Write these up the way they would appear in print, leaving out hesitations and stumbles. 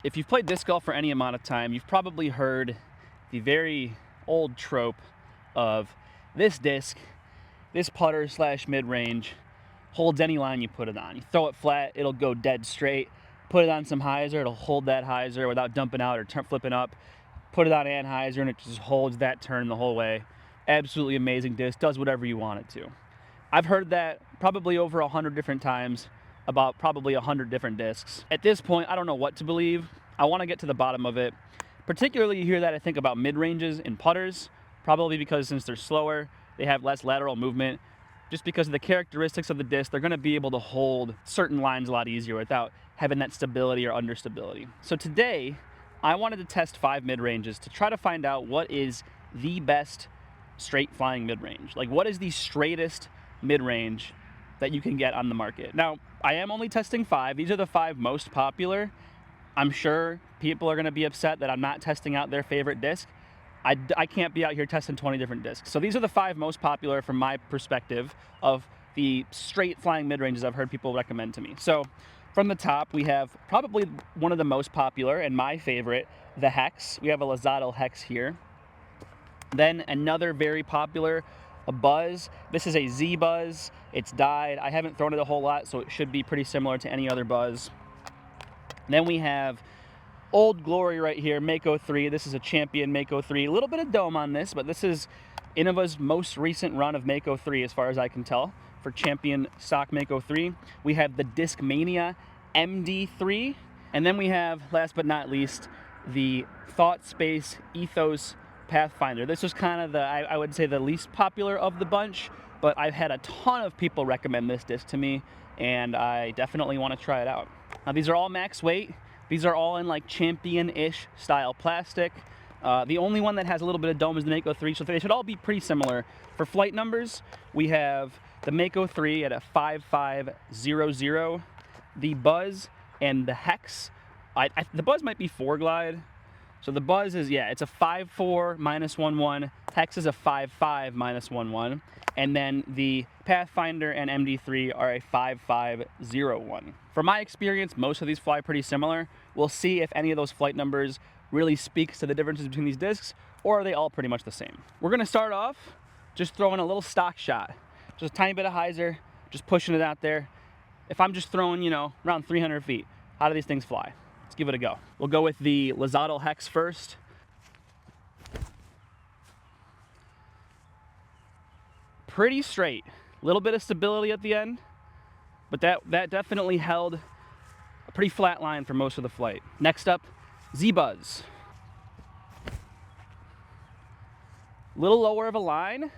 If you've played disc golf for any amount of time, you've probably heard the very old trope of this disc, this putter slash mid-range, holds any line you put it on. You throw it flat, it'll go dead straight. Put it on some hyzer, it'll hold that hyzer without dumping out or flipping up. Put it on anhyzer and it just holds that turn the whole way. Absolutely amazing disc, does whatever you want it to. I've heard that probably over 100 different times about probably 100 different discs. At this point, I don't know what to believe. I want to get to the bottom of it. Particularly, you hear that, I think, about mid-ranges in putters, probably because since they're slower, they have less lateral movement. Just because of the characteristics of the disc, they're going to be able to hold certain lines a lot easier without having that stability or understability. So today, I wanted to test 5 mid-ranges to try to find out what is the best straight flying mid-range. Like, what is the straightest mid-range that you can get on the market? Now, I am only testing 5. These are the 5 most popular. I'm sure people are going to be upset that I'm not testing out their favorite disc. I can't be out here testing 20 different discs. So these are the 5 most popular from my perspective of the straight flying mid-ranges I've heard people recommend to me. So from the top, we have probably one of the most popular and my favorite, the Hex. We have a Lozado Hex here. Then another very popular, a Buzz. This is a Z Buzz. It's dyed. I haven't thrown it a whole lot, so it should be pretty similar to any other Buzz. Then we have Old Glory right here, Mako 3. This is a Champion Mako 3. A little bit of dome on this, but this is Innova's most recent run of Mako 3 as far as I can tell for Champion stock Mako 3. We have the Discmania MD3. And then we have, last but not least, the Thought Space Ethos Pathfinder. This was kind of the, I would say, the least popular of the bunch, but I've had a ton of people recommend this disc to me, and I definitely want to try it out. Now, these are all max weight. These are all in like Champion-ish style plastic. The only one that has a little bit of dome is the Mako 3, so they should all be pretty similar. For flight numbers, we have the Mako 3 at a 5500, the Buzz and the Hex. The Buzz might be 4 glide. So the Buzz is, yeah, it's a 5.4 -1.1. Hex is a 5.5 -1.1. And then the Pathfinder and MD3 are a 5.501. From my experience, most of these fly pretty similar. We'll see if any of those flight numbers really speaks to the differences between these discs, or are they all pretty much the same. We're gonna start off just throwing a little stock shot. Just a tiny bit of hyzer, just pushing it out there. If I'm just throwing, you know, around 300 feet, how do these things fly? Let's give it a go. We'll go with the Lozado Hex first. Pretty straight. A little bit of stability at the end, but that definitely held a pretty flat line for most of the flight. Next up, Z-Buzz. A little lower of a line.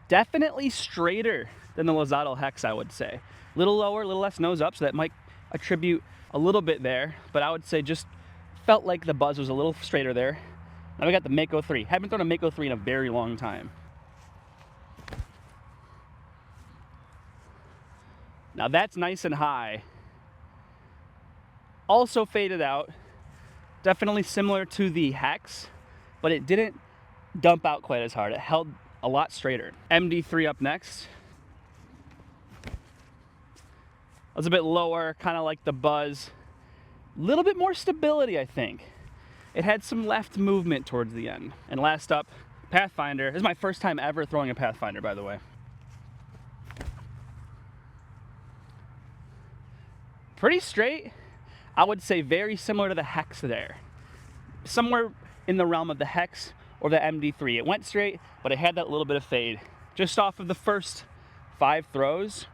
Definitely straighter than the Lozado Hex, I would say. A little lower, a little less nose up, so that might attribute a little bit there, but I would say just felt like the Buzz was a little straighter there. Now we got the Mako 3. Haven't thrown a Mako 3 in a very long time. Now that's nice and high. Also faded out. Definitely similar to the Hex, but it didn't dump out quite as hard. It held a lot straighter. MD3 up next. It was a bit lower, kind of like the Buzz. A little bit more stability, I think. It had some left movement towards the end. And last up, Pathfinder. This is my first time ever throwing a Pathfinder, by the way. Pretty straight. I would say very similar to the Hex there. Somewhere in the realm of the Hex or the MD3. It went straight, but it had that little bit of fade. Just off of the first 5 throws,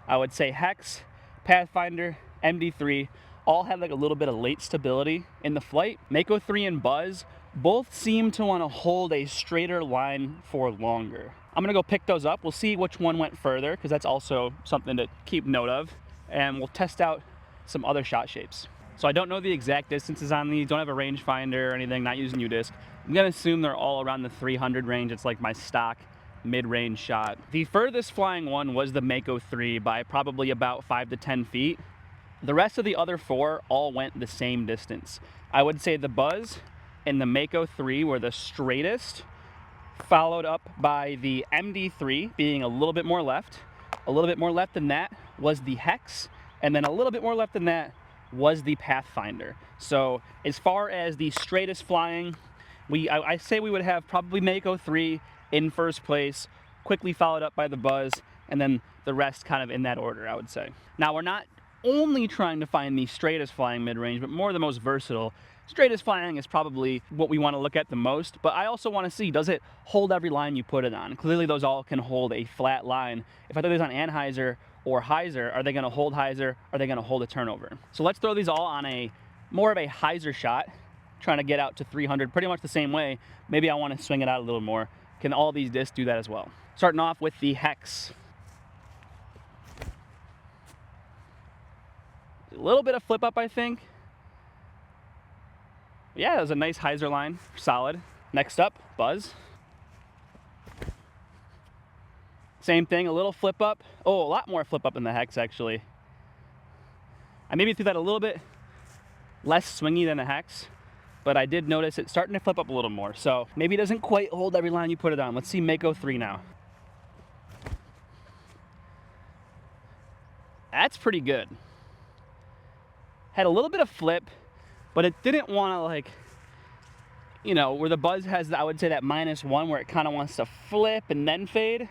I would say Hex, Pathfinder, MD3, all had like a little bit of late stability in the flight. Mako 3 and Buzz both seem to want to hold a straighter line for longer. I'm gonna go pick those up. We'll see which one went further, because that's also something to keep note of. And we'll test out some other shot shapes. So I don't know the exact distances on these, don't have a rangefinder or anything, not using U-Disc. I'm gonna assume they're all around the 300 range. It's like my stock mid-range shot. The furthest flying one was the Mako 3 by probably about 5 to 10 feet. The rest of the other 4 all went the same distance. I would say the Buzz and the Mako 3 were the straightest, followed up by the MD3 being a little bit more left. A little bit more left than that was the Hex, and then a little bit more left than that was the Pathfinder. So as far as the straightest flying, I say we would have probably Mako 3 in first place, quickly followed up by the Buzz, and then the rest kind of in that order, I would say. Now, we're not only trying to find the straightest flying mid-range, but more the most versatile. Straightest flying is probably what we want to look at the most, but I also want to see, does it hold every line you put it on? Clearly those all can hold a flat line. If I throw these on anhyzer or hyzer, are they going to hold hyzer? Are they going to hold a turnover? So let's throw these all on a more of a hyzer shot, trying to get out to 300 pretty much the same way. Maybe I want to swing it out a little more. Can all these discs do that as well? Starting off with the hex. A little bit of flip up, I think. Yeah, that was a nice hyzer line, solid. Next up, Buzz. Same thing, a little flip up. Oh, a lot more flip up in the hex, actually. I maybe threw that a little bit less swingy than the hex, but I did notice it starting to flip up a little more. So maybe it doesn't quite hold every line you put it on. Let's see Mako 3 now. That's pretty good. Had a little bit of flip, but it didn't want to, like, you know, where the Buzz has, I would say, that -1 where it kind of wants to flip and then fade.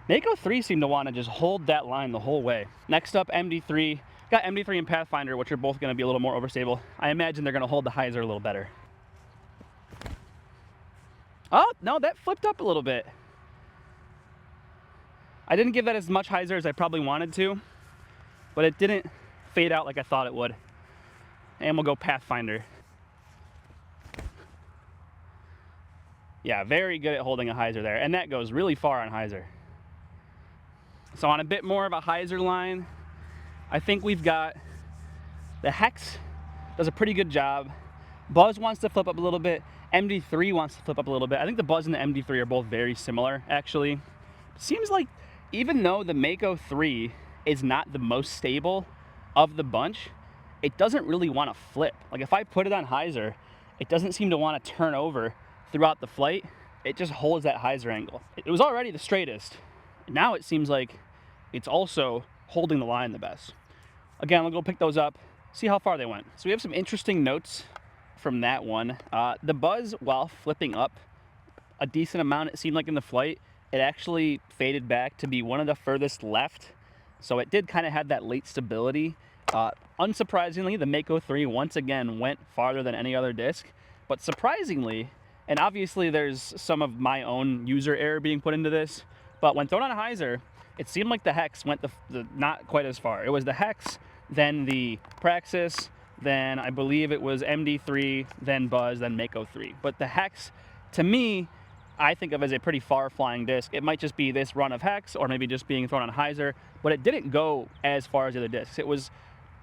Mako 3 seemed to want to just hold that line the whole way. Next up, MD3. Got MD3 and Pathfinder, which are both going to be a little more overstable. I imagine they're going to hold the hyzer a little better. Oh, no, that flipped up a little bit. I didn't give that as much hyzer as I probably wanted to, but it didn't fade out like I thought it would. And we'll go Pathfinder. Yeah, very good at holding a hyzer there, and that goes really far on hyzer. So on a bit more of a hyzer line, I think we've got the hex does a pretty good job. Buzz wants to flip up a little bit. MD3 wants to flip up a little bit. I think the Buzz and the MD3 are both very similar, actually. Seems like even though the Mako 3 is not the most stable of the bunch, it doesn't really want to flip. Like if I put it on hyzer, it doesn't seem to want to turn over throughout the flight. It just holds that hyzer angle. It was already the straightest. Now it seems like it's also holding the line the best. Again, we'll go pick those up, see how far they went. So we have some interesting notes from that one. The Buzz, while flipping up a decent amount, it seemed like in the flight, it actually faded back to be one of the furthest left. So it did kind of have that late stability. Unsurprisingly, the Mako 3 once again went farther than any other disc. But surprisingly, and obviously there's some of my own user error being put into this, but when thrown on a hyzer, it seemed like the hex went the not quite as far. It was the hex, then the Praxis, then I believe it was MD3, then Buzz, then Mako 3. But the hex, to me, I think of as a pretty far flying disc. It might just be this run of hex, or maybe just being thrown on hyzer, but it didn't go as far as the other discs. It was,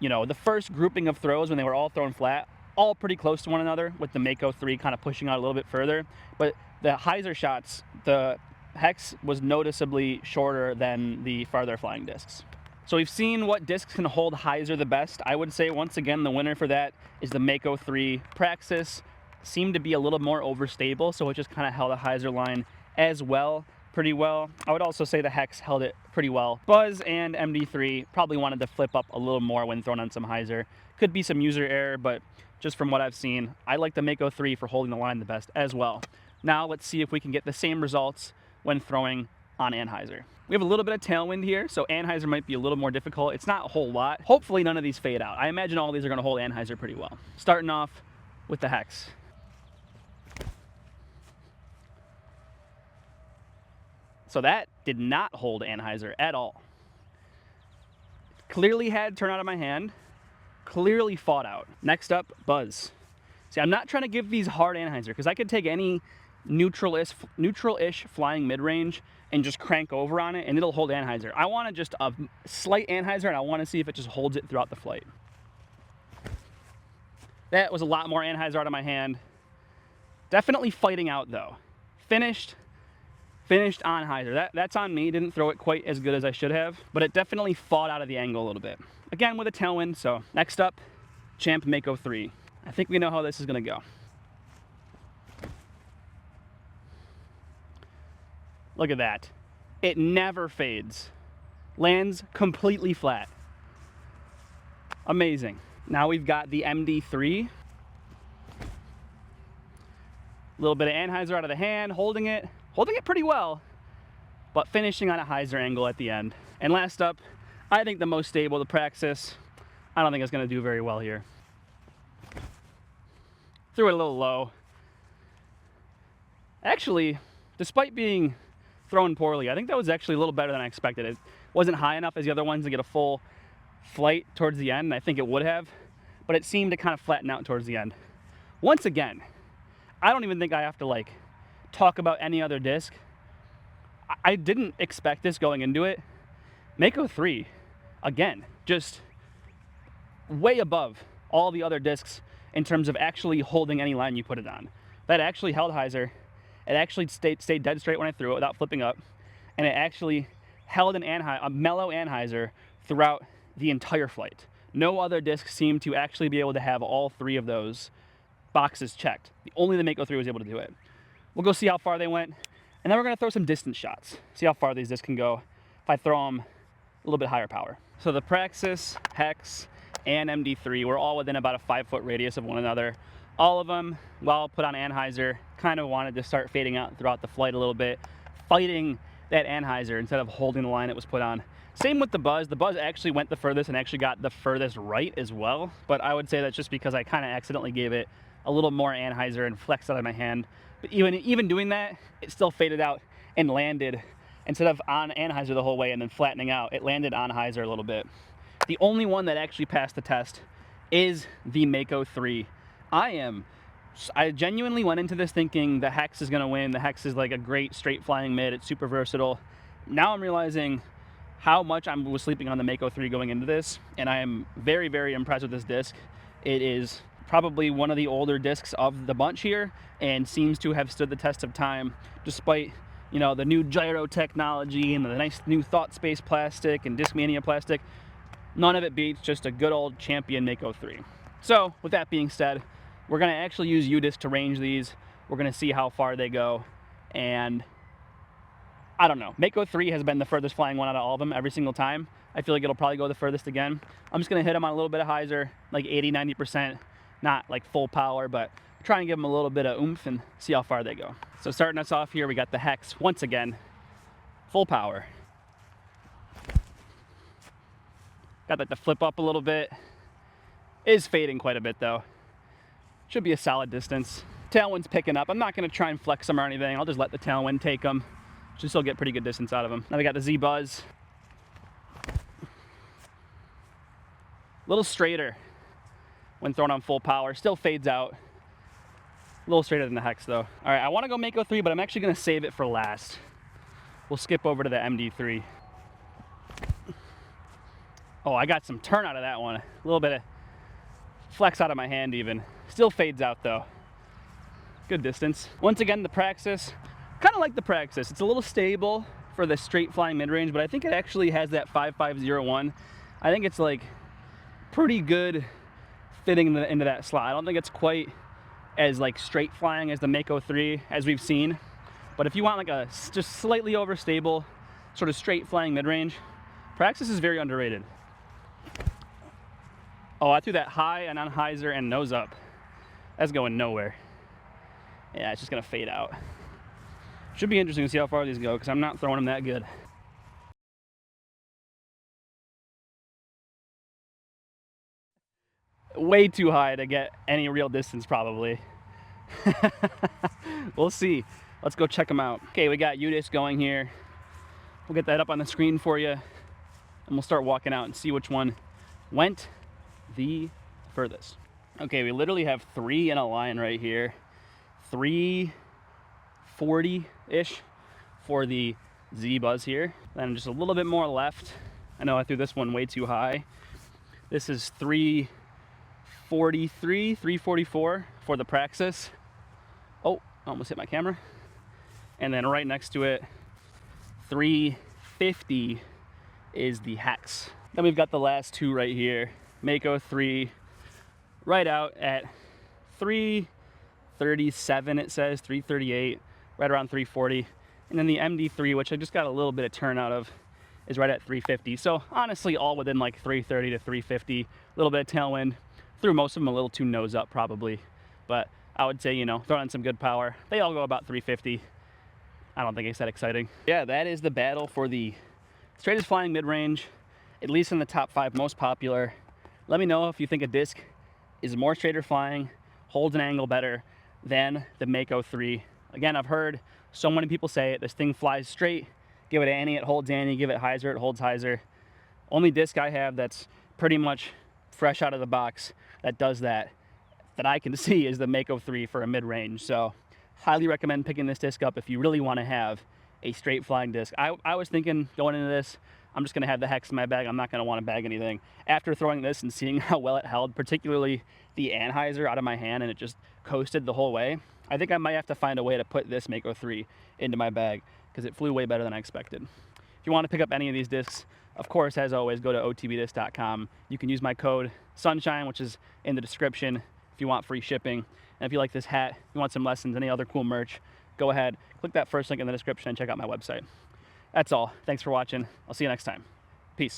you know, the first grouping of throws when they were all thrown flat, all pretty close to one another, with the Mako 3 kind of pushing out a little bit further. But the hyzer shots, the hex was noticeably shorter than the farther flying discs. So we've seen what discs can hold hyzer the best. I would say once again the winner for that is the Mako 3 Praxis. Seemed to be a little more overstable, so it just kind of held a hyzer line as well, pretty well. I would also say the hex held it pretty well. Buzz and MD3 probably wanted to flip up a little more when thrown on some hyzer. Could be some user error, but just from what I've seen, I like the Mako 3 for holding the line the best as well. Now let's see if we can get the same results when throwing on anhyzer. We have a little bit of tailwind here, so anhyzer might be a little more difficult. It's not a whole lot. Hopefully none of these fade out. I imagine all these are going to hold anhyzer pretty well. Starting off with the hex. So that did not hold anhyzer at all. Clearly had turn out of my hand. Clearly fought out. Next up, Buzz. See, I'm not trying to give these hard anhyzer because I could take any neutral-ish flying mid-range and just crank over on it and it'll hold anhyzer. I want just a slight anhyzer and I want to see if it just holds it throughout the flight. That was a lot more anhyzer out of my hand. Definitely fighting out though. Finished on hyzer. That's on me. Didn't throw it quite as good as I should have, but it definitely fought out of the angle a little bit. Again with a tailwind. So next up, Champ Mako 3. I think we know how this is going to go. Look at that. It never fades. Lands completely flat. Amazing. Now we've got the MD3. A little bit of anhyzer out of the hand, holding it pretty well, but finishing on a hyzer angle at the end. And last up, I think the most stable, the Praxis. I don't think it's gonna do very well here. Threw it a little low. Actually, despite being thrown poorly, I think that was actually a little better than I expected. It wasn't high enough as the other ones to get a full flight towards the end, and I think it would have, but it seemed to kind of flatten out towards the end. Once again, I don't even think I have to like talk about any other disc. I didn't expect this going into it. Mako 3, again, just way above all the other discs in terms of actually holding any line you put it on. That actually held hyzer. It actually stayed dead straight when I threw it without flipping up. And it actually held a mellow anhyzer throughout the entire flight. No other disc seemed to actually be able to have all three of those boxes checked. Only the Mako 3 was able to do it. We'll go see how far they went, and then we're gonna throw some distance shots. See how far these discs can go if I throw them a little bit higher power. So the Praxis, Hex, and MD3 were all within about a 5-foot radius of one another. All of them, while put on anhyzer, kind of wanted to start fading out throughout the flight a little bit, fighting that anhyzer instead of holding the line it was put on. Same with the Buzz. The Buzz actually went the furthest and actually got the furthest right as well, but I would say that's just because I kind of accidentally gave it a little more anhyzer and flexed out of my hand. But even doing that, it still faded out and landed, instead of on anhyzer the whole way and then flattening out, it landed on hyzer a little bit. The only one that actually passed the test is the Mako 3. I genuinely went into this thinking the Hex is gonna win. The Hex is like a great straight flying mid. It's super versatile. Now I'm realizing how much I was sleeping on the Mako 3 going into this, and I am very, very impressed with this disc. It is probably one of the older discs of the bunch here and seems to have stood the test of time despite, you know, the new gyro technology and the nice new Thought Space plastic and Discmania plastic. None of it beats just a good old champion Mako 3. So with that being said, we're gonna actually use UDisc to range these. We're gonna see how far they go, and I don't know. Mako 3 has been the furthest flying one out of all of them every single time. I feel like it'll probably go the furthest again. I'm just gonna hit them on a little bit of hyzer, like 80, 90%, not like full power, but try and give them a little bit of oomph and see how far they go. So starting us off here, we got the Hex, once again, full power. Got that to flip up a little bit. Is fading quite a bit though. Should be a solid distance. Tailwind's picking up. I'm not gonna try and flex them or anything. I'll just let the tailwind take them. Should still get pretty good distance out of them. Now we got the Z Buzz. A little straighter when thrown on full power. Still fades out. A little straighter than the Hex though. All right, I wanna go Mako 3, but I'm actually gonna save it for last. We'll skip over to the MD3. Oh, I got some turn out of that one. A little bit of flex out of my hand even. Still fades out though. Good distance. Once again, the Praxis, kind of like the Praxis. It's a little stable for the straight flying mid-range, but I think it actually has that 5501. I think it's like pretty good fitting into that slot. I don't think it's quite as like straight flying as the Mako 3 as we've seen, but if you want like a just slightly overstable sort of straight flying mid-range, Praxis is very underrated. Oh, I threw that high and on hyzer and nose up. That's going nowhere. Yeah, it's just gonna fade out. Should be interesting to see how far these go because I'm not throwing them that good. Way too high to get any real distance probably. We'll see. Let's go check them out. Okay, we got UDisc going here. We'll get that up on the screen for you and we'll start walking out and see which one went the furthest. Okay, we literally have 3 in a line right here. 340-ish for the Z Buzz here. Then just a little bit more left. I know I threw this one way too high. This is 343, 344 for the Praxis. Oh, almost hit my camera. And then right next to it, 350 is the Hex. Then we've got the last two right here. Mako 3 right out at 337, it says 338, right around 340. And then the MD3, which I just got a little bit of turn out of, is right at 350. So honestly, all within like 330 to 350, a little bit of tailwind. Threw most of them a little too nose up probably, but I would say, you know, throw in some good power. They all go about 350. I don't think it's that exciting. Yeah, that is the battle for the straightest flying mid-range, at least in the top 5 most popular. Let me know if you think a disc is more straighter flying, holds an angle better than the Mako 3. Again, I've heard so many people say it, this thing flies straight. Give it anny, it holds anny. Give it hyzer, it holds hyzer. Only disc I have that's pretty much fresh out of the box that does that I can see is the Mako 3 for a mid-range. So highly recommend picking this disc up if you really want to have a straight flying disc. I was thinking going into this, I'm just going to have the Hex in my bag. I'm not going to want to bag anything. After throwing this and seeing how well it held, particularly the anhyzer out of my hand, and it just coasted the whole way, I think I might have to find a way to put this Mako 3 into my bag because it flew way better than I expected. If you want to pick up any of these discs, of course, as always, go to otbdisc.com. You can use my code SUNSHINE, which is in the description, if you want free shipping. And if you like this hat, you want some lessons, any other cool merch, go ahead, click that first link in the description and check out my website. That's all. Thanks for watching. I'll see you next time.